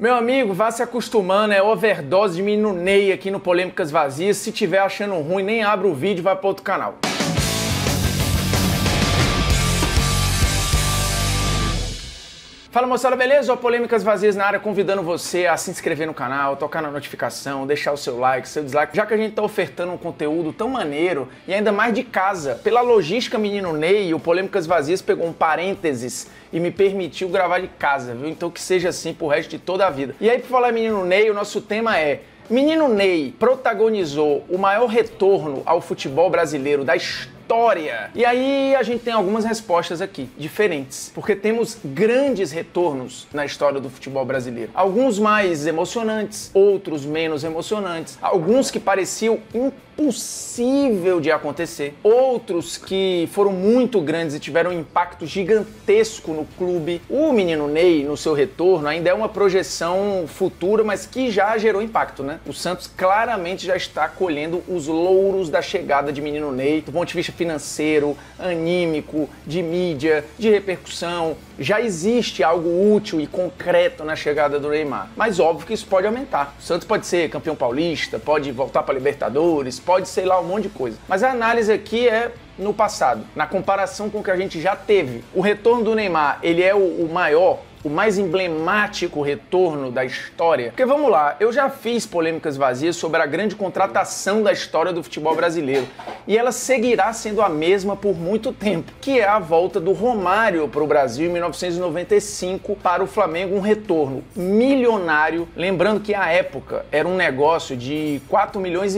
Meu amigo, vá se acostumando, é overdose de menino Ney aqui no Polêmicas Vazias. Se tiver achando ruim, nem abre o vídeo e vai para outro canal. Fala moçada, beleza? Ó, Polêmicas Vazias na área, convidando você a se inscrever no canal, tocar na notificação, deixar o seu like, seu dislike, já que a gente tá ofertando um conteúdo tão maneiro e ainda mais de casa. Pela logística menino Ney, o Polêmicas Vazias pegou um parênteses e me permitiu gravar de casa, viu? Então que seja assim pro resto de toda a vida. E aí, por falar em menino Ney, o nosso tema é: menino Ney protagonizou o maior retorno ao futebol brasileiro da história. E aí a gente tem algumas respostas aqui, diferentes, porque temos grandes retornos na história do futebol brasileiro. Alguns mais emocionantes, outros menos emocionantes, alguns que pareciam impossível de acontecer, outros que foram muito grandes e tiveram um impacto gigantesco no clube. O menino Ney, no seu retorno, ainda é uma projeção futura, mas que já gerou impacto, né? O Santos claramente já está colhendo os louros da chegada de menino Ney, do ponto de vista financeiro, anímico, de mídia, de repercussão. Já existe algo útil e concreto na chegada do Neymar, mas óbvio que isso pode aumentar. O Santos pode ser campeão paulista, pode voltar para Libertadores, pode ser lá um monte de coisa. Mas a análise aqui é no passado, na comparação com o que a gente já teve. O retorno do Neymar, ele é o maior, o mais emblemático retorno da história. Porque vamos lá, eu já fiz Polêmicas Vazias sobre a grande contratação da história do futebol brasileiro. E ela seguirá sendo a mesma por muito tempo, que é a volta do Romário para o Brasil em 1995 para o Flamengo, um retorno milionário. Lembrando que à época era um negócio de 4,5 milhões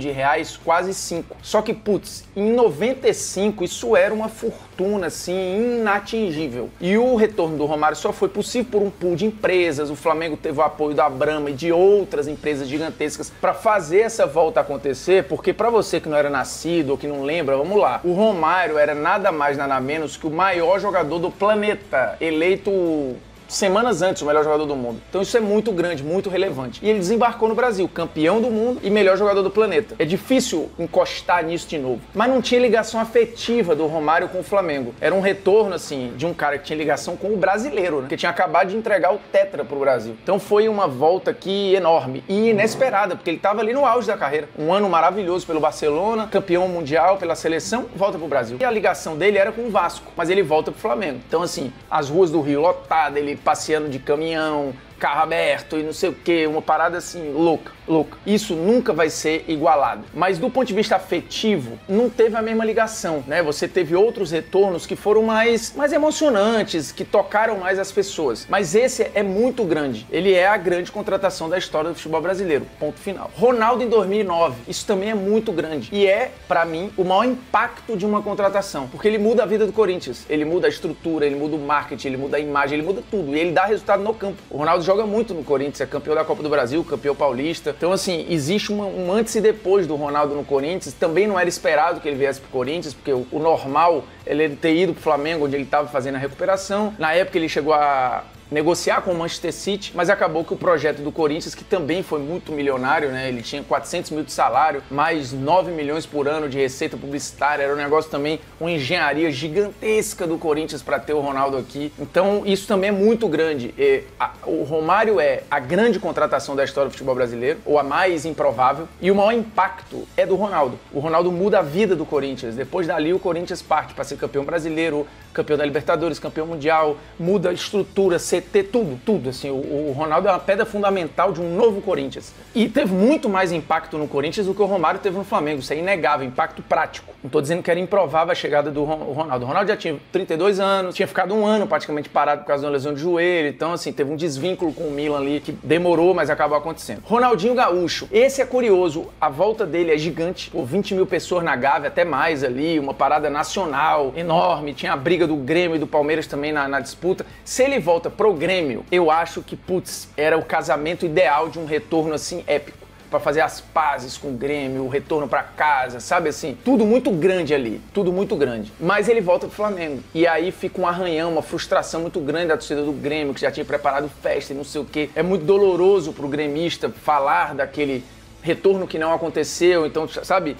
de reais, quase 5. Só que, putz, em 95 isso era uma fortuna, assim, inatingível. E o retorno do Romário só foi possível por um pool de empresas. O Flamengo teve o apoio da Brahma e de outras empresas gigantescas para fazer essa volta acontecer, porque para você que não era nascido ou que não lembra, vamos lá, o Romário era nada mais, nada menos que o maior jogador do planeta, eleito semanas antes o melhor jogador do mundo. Então isso é muito grande, muito relevante. E ele desembarcou no Brasil, campeão do mundo e melhor jogador do planeta. É difícil encostar nisso de novo. Mas não tinha ligação afetiva do Romário com o Flamengo. Era um retorno, assim, de um cara que tinha ligação com o brasileiro, né? Que tinha acabado de entregar o Tetra pro Brasil. Então foi uma volta aqui enorme e inesperada, porque ele estava ali no auge da carreira. Um ano maravilhoso pelo Barcelona, campeão mundial pela seleção, volta pro Brasil. E a ligação dele era com o Vasco, mas ele volta pro Flamengo. Então, assim, as ruas do Rio lotadas, ele passeando de caminhão, carro aberto e não sei o que, uma parada assim louca. Isso nunca vai ser igualado. Mas do ponto de vista afetivo, não teve a mesma ligação, né? Você teve outros retornos que foram mais emocionantes, que tocaram mais as pessoas. Mas esse é muito grande. Ele é a grande contratação da história do futebol brasileiro. Ponto final. Ronaldo em 2009. Isso também é muito grande. E é, pra mim, o maior impacto de uma contratação. Porque ele muda a vida do Corinthians. Ele muda a estrutura, ele muda o marketing, ele muda a imagem, ele muda tudo. E ele dá resultado no campo. O Ronaldo joga muito no Corinthians, é campeão da Copa do Brasil, campeão paulista. Então, assim, existe um antes e depois do Ronaldo no Corinthians. Também não era esperado que ele viesse pro Corinthians, porque o normal ele ter ido pro Flamengo, onde ele estava fazendo a recuperação. Na época ele chegou a negociar com o Manchester City, mas acabou que o projeto do Corinthians, que também foi muito milionário, né? Ele tinha 400 mil de salário, mais 9 milhões por ano de receita publicitária, era um negócio também, uma engenharia gigantesca do Corinthians para ter o Ronaldo aqui. Então isso também é muito grande. O Romário é a grande contratação da história do futebol brasileiro, ou a mais improvável, e o maior impacto é do Ronaldo. O Ronaldo muda a vida do Corinthians. Depois dali o Corinthians parte para ser campeão brasileiro, campeão da Libertadores, campeão mundial, muda a estrutura, CT, tudo. Assim, o Ronaldo é uma pedra fundamental de um novo Corinthians. E teve muito mais impacto no Corinthians do que o Romário teve no Flamengo. Isso é inegável, impacto prático. Não estou dizendo que era improvável a chegada do Ronaldo. O Ronaldo já tinha 32 anos, tinha ficado um ano praticamente parado por causa de uma lesão de joelho. Então, assim, teve um desvínculo com o Milan ali que demorou, mas acabou acontecendo. Ronaldinho Gaúcho. Esse é curioso. A volta dele é gigante. Pô, 20 mil pessoas na Gávea, até mais ali. Uma parada nacional enorme. Tinha a briga do Grêmio e do Palmeiras também na disputa. Se ele volta pro Grêmio, eu acho que, putz, era o casamento ideal de um retorno assim épico. Pra fazer as pazes com o Grêmio, o retorno pra casa, sabe assim? Tudo muito grande ali, tudo muito grande. Mas ele volta pro Flamengo. E aí fica um arranhão, uma frustração muito grande da torcida do Grêmio, que já tinha preparado festa e não sei o quê. É muito doloroso pro gremista falar daquele retorno que não aconteceu. Então, sabe?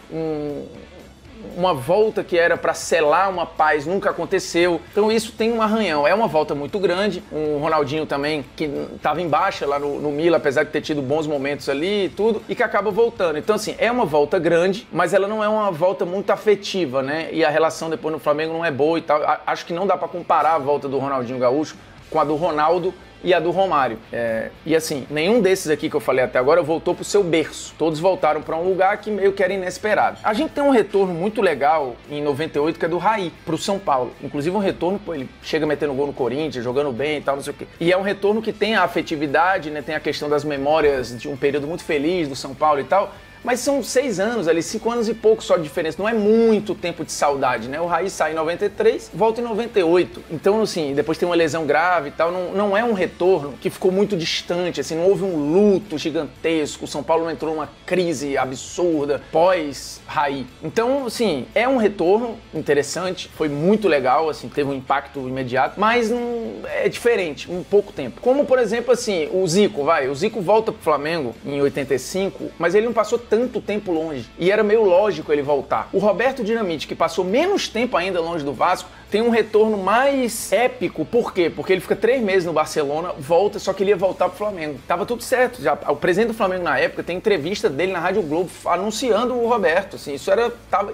uma volta que era para selar uma paz nunca aconteceu. Então isso tem um arranhão. É uma volta muito grande. Um Ronaldinho também que estava em baixa lá no Milan, apesar de ter tido bons momentos ali e tudo, e que acaba voltando. Então assim, é uma volta grande, mas ela não é uma volta muito afetiva, né? E a relação depois no Flamengo não é boa e tal. Acho que não dá para comparar a volta do Ronaldinho Gaúcho com a do Ronaldo e a do Romário. E assim, nenhum desses aqui que eu falei até agora voltou pro seu berço. Todos voltaram para um lugar que meio que era inesperado. A gente tem um retorno muito legal em 98, que é do Raí, pro São Paulo. Inclusive um retorno, pô, ele chega metendo gol no Corinthians, jogando bem e tal, não sei o quê. E é um retorno que tem a afetividade, né? Tem a questão das memórias de um período muito feliz do São Paulo e tal. Mas são 6 anos ali, 5 anos e pouco só de diferença. Não é muito tempo de saudade, né? O Raí sai em 93, volta em 98. Então, assim, depois tem uma lesão grave e tal. Não é um retorno que ficou muito distante, assim. Não houve um luto gigantesco. O São Paulo não entrou numa crise absurda pós-Raí. Então, assim, é um retorno interessante. Foi muito legal, assim, teve um impacto imediato. Mas é diferente, um pouco tempo. Como, por exemplo, assim, o Zico, vai. O Zico volta pro Flamengo em 85, mas ele não passou tanto tempo longe. E era meio lógico ele voltar. O Roberto Dinamite, que passou menos tempo ainda longe do Vasco, tem um retorno mais épico. Por quê? Porque ele fica 3 meses no Barcelona, volta, só que ele ia voltar pro Flamengo. Tava tudo certo. Já, o presidente do Flamengo na época tem entrevista dele na Rádio Globo anunciando o Roberto. Assim, isso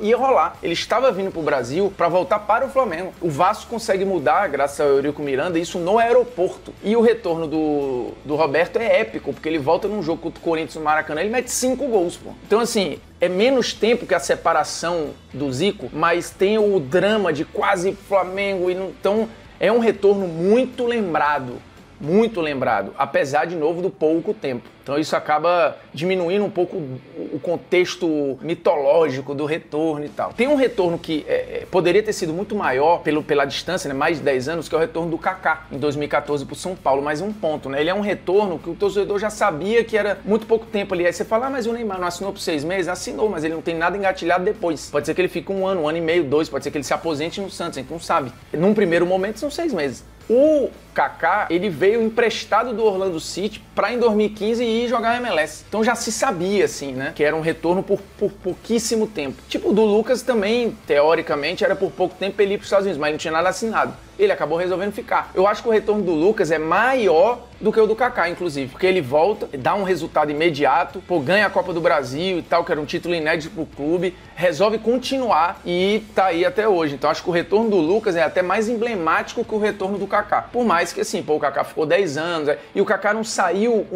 ia rolar. Ele estava vindo pro Brasil para voltar para o Flamengo. O Vasco consegue mudar, graças ao Eurico Miranda, isso no aeroporto. E o retorno do Roberto é épico, porque ele volta num jogo contra o Corinthians no Maracanã, ele mete 5 gols, pô. Então, assim, é menos tempo que a separação do Zico, mas tem o drama de quase Flamengo. Então, é um retorno muito lembrado, apesar, de novo, do pouco tempo. Então isso acaba diminuindo um pouco o contexto mitológico do retorno e tal. Tem um retorno que poderia ter sido muito maior pela distância, né, mais de 10 anos, que é o retorno do Kaká em 2014 pro São Paulo, mais um ponto, né? Ele é um retorno que o torcedor já sabia que era muito pouco tempo ali. Aí você fala, mas o Neymar não assinou por 6 meses? Assinou, mas ele não tem nada engatilhado depois. Pode ser que ele fique 1 ano e meio, 2, pode ser que ele se aposente no Santos, a gente não sabe. Num primeiro momento são 6 meses. O Kaká, ele veio emprestado do Orlando City para em 2015 ir jogar MLS. Então já se sabia, assim, né, que era um retorno por pouquíssimo tempo. Tipo, o do Lucas também, teoricamente, era por pouco tempo ele ir para os Estados Unidos, mas ele não tinha nada assinado. Ele acabou resolvendo ficar. Eu acho que o retorno do Lucas é maior do que o do Kaká, inclusive, porque ele volta, dá um resultado imediato, ganha a Copa do Brasil e tal, que era um título inédito pro clube, resolve continuar e tá aí até hoje. Então acho que o retorno do Lucas é até mais emblemático que o retorno do Kaká. Por mais que, assim, o Kaká ficou 10 anos, e o Kaká não saiu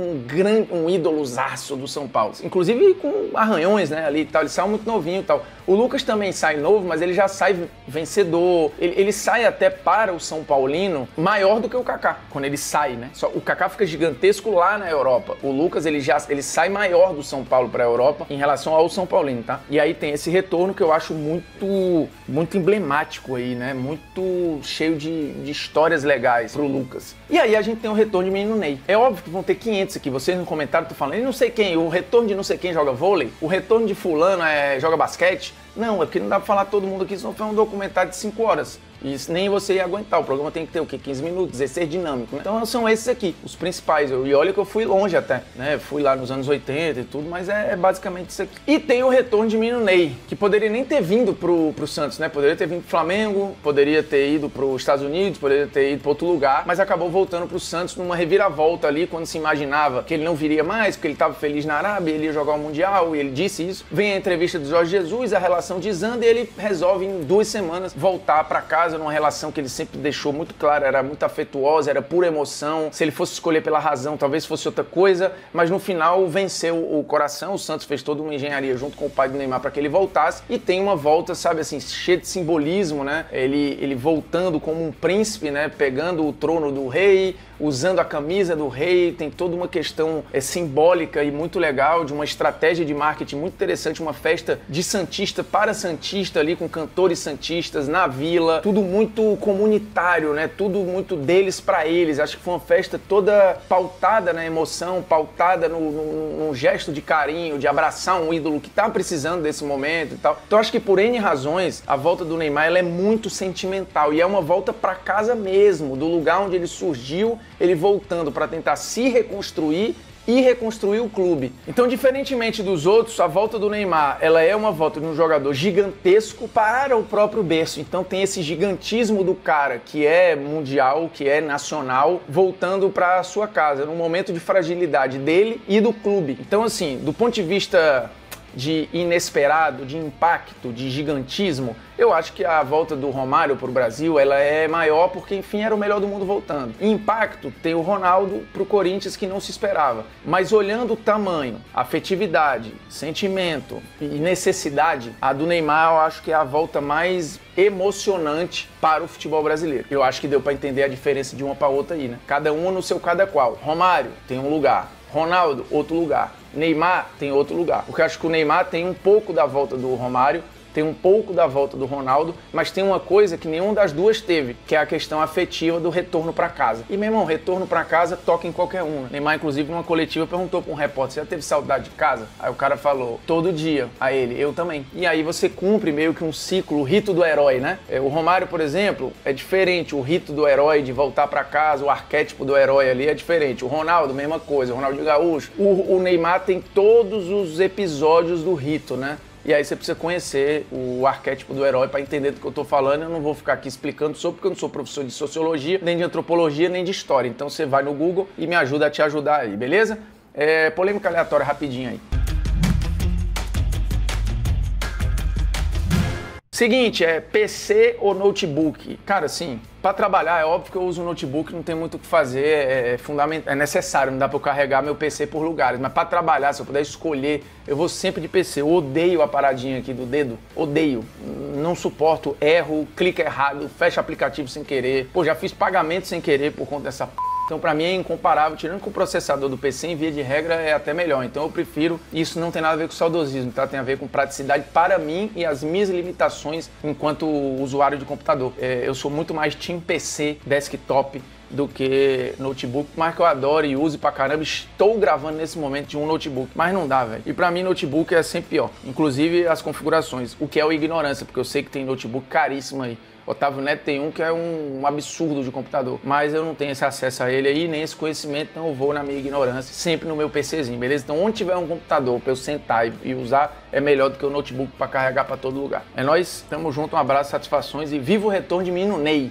um ídolozaço do São Paulo. Inclusive com arranhões, né, ali e tal, ele saiu muito novinho e tal. O Lucas também sai novo, mas ele já sai vencedor, ele sai até para o São Paulino maior do que o Kaká, quando ele sai, né? Só o Kaká fica gigantesco lá na Europa. O Lucas, ele sai maior do São Paulo para a Europa em relação ao São Paulino, tá? E aí tem esse retorno que eu acho muito emblemático aí, né? Muito cheio de histórias legais pro Lucas. E aí a gente tem o retorno de menino Ney. É óbvio que vão ter 500 aqui. Vocês no comentário estão falando, e não sei quem, o retorno de não sei quem joga vôlei, o retorno de fulano joga basquete. Não, é porque não dá pra falar todo mundo aqui, senão foi um documentário de 5 horas. E nem você ia aguentar. O programa tem que ter o quê? 15 minutos, 16 dinâmico, né? Então são esses aqui, os principais. E olha que eu fui longe até, né? Fui lá nos anos 80 e tudo, mas é basicamente isso aqui. E tem o retorno de menino Ney, que poderia nem ter vindo pro Santos, né? Poderia ter vindo pro Flamengo, poderia ter ido pros Estados Unidos, poderia ter ido pra outro lugar, mas acabou voltando pro Santos numa reviravolta ali, quando se imaginava que ele não viria mais, porque ele tava feliz na Arábia, ele ia jogar o Mundial, e ele disse isso. Vem a entrevista do Jorge Jesus, a relação desanda, e ele resolve em 2 semanas voltar pra casa numa relação que ele sempre deixou muito clara, era muito afetuosa, era pura emoção. Se ele fosse escolher pela razão, talvez fosse outra coisa, mas no final venceu o coração. O Santos fez toda uma engenharia junto com o pai do Neymar para que ele voltasse, e tem uma volta, sabe assim, cheia de simbolismo, né? Ele voltando como um príncipe, né? Pegando o trono do rei, usando a camisa do rei, tem toda uma questão simbólica e muito legal, de uma estratégia de marketing muito interessante, uma festa de santista para santista ali, com cantores santistas na vila, tudo muito comunitário, né? Tudo muito deles para eles. Acho que foi uma festa toda pautada na emoção, pautada num gesto de carinho, de abraçar um ídolo que tá precisando desse momento e tal. Então acho que por N razões, a volta do Neymar, ela é muito sentimental, e é uma volta para casa mesmo, do lugar onde ele surgiu, ele voltando para tentar se reconstruir e reconstruir o clube. Então, diferentemente dos outros, a volta do Neymar, ela é uma volta de um jogador gigantesco para o próprio berço. Então tem esse gigantismo do cara que é mundial, que é nacional, voltando para a sua casa, num momento de fragilidade dele e do clube. Então, assim, do ponto de vista de inesperado, de impacto, de gigantismo, eu acho que a volta do Romário para o Brasil, ela é maior porque, enfim, era o melhor do mundo voltando. Impacto tem o Ronaldo para o Corinthians que não se esperava. Mas olhando o tamanho, afetividade, sentimento e necessidade, a do Neymar eu acho que é a volta mais emocionante para o futebol brasileiro. Eu acho que deu para entender a diferença de uma para outra aí, né? Cada um no seu cada qual. Romário tem um lugar. Ronaldo, outro lugar. Neymar tem outro lugar. Porque eu acho que o Neymar tem um pouco da volta do Romário, tem um pouco da volta do Ronaldo, mas tem uma coisa que nenhuma das duas teve, que é a questão afetiva do retorno para casa. E, meu irmão, retorno para casa toca em qualquer um. Neymar, inclusive, numa coletiva, perguntou para um repórter, você já teve saudade de casa? Aí o cara falou, todo dia. A ele, eu também. E aí você cumpre meio que um ciclo, o rito do herói, né? O Romário, por exemplo, é diferente. O rito do herói de voltar para casa, o arquétipo do herói ali é diferente. O Ronaldo, mesma coisa. O Ronaldinho Gaúcho. O Neymar tem todos os episódios do rito, né? E aí você precisa conhecer o arquétipo do herói para entender do que eu tô falando. Eu não vou ficar aqui explicando sobre, porque eu não sou professor de sociologia, nem de antropologia, nem de história. Então você vai no Google e me ajuda a te ajudar aí, beleza? Polêmica aleatória rapidinho aí. Seguinte, PC ou notebook? Cara, assim, para trabalhar é óbvio que eu uso o notebook, não tem muito o que fazer, é necessário, não dá para eu carregar meu PC por lugares, mas para trabalhar, se eu puder escolher, eu vou sempre de PC. Eu odeio a paradinha aqui do dedo, odeio, não suporto, erro, clique errado, fecha aplicativo sem querer, pô, já fiz pagamento sem querer por conta dessa Então, para mim é incomparável, tirando que o processador do PC, em via de regra, é até melhor. Então, eu prefiro, isso não tem nada a ver com saudosismo, tá? Tem a ver com praticidade para mim e as minhas limitações enquanto usuário de computador. Eu sou muito mais time PC, desktop, do que notebook, mas que eu adoro e use pra caramba. Estou gravando nesse momento de um notebook, mas não dá, velho. E pra mim, notebook é sempre pior. Inclusive as configurações, o que é o ignorância, porque eu sei que tem notebook caríssimo aí. Otávio Neto tem um que é um absurdo de computador, mas eu não tenho esse acesso a ele aí, nem esse conhecimento, então eu vou na minha ignorância, sempre no meu PCzinho, beleza? Então onde tiver um computador pra eu sentar e usar, é melhor do que o notebook pra carregar pra todo lugar. É nóis, tamo junto, um abraço, satisfações e viva o retorno de menino Ney!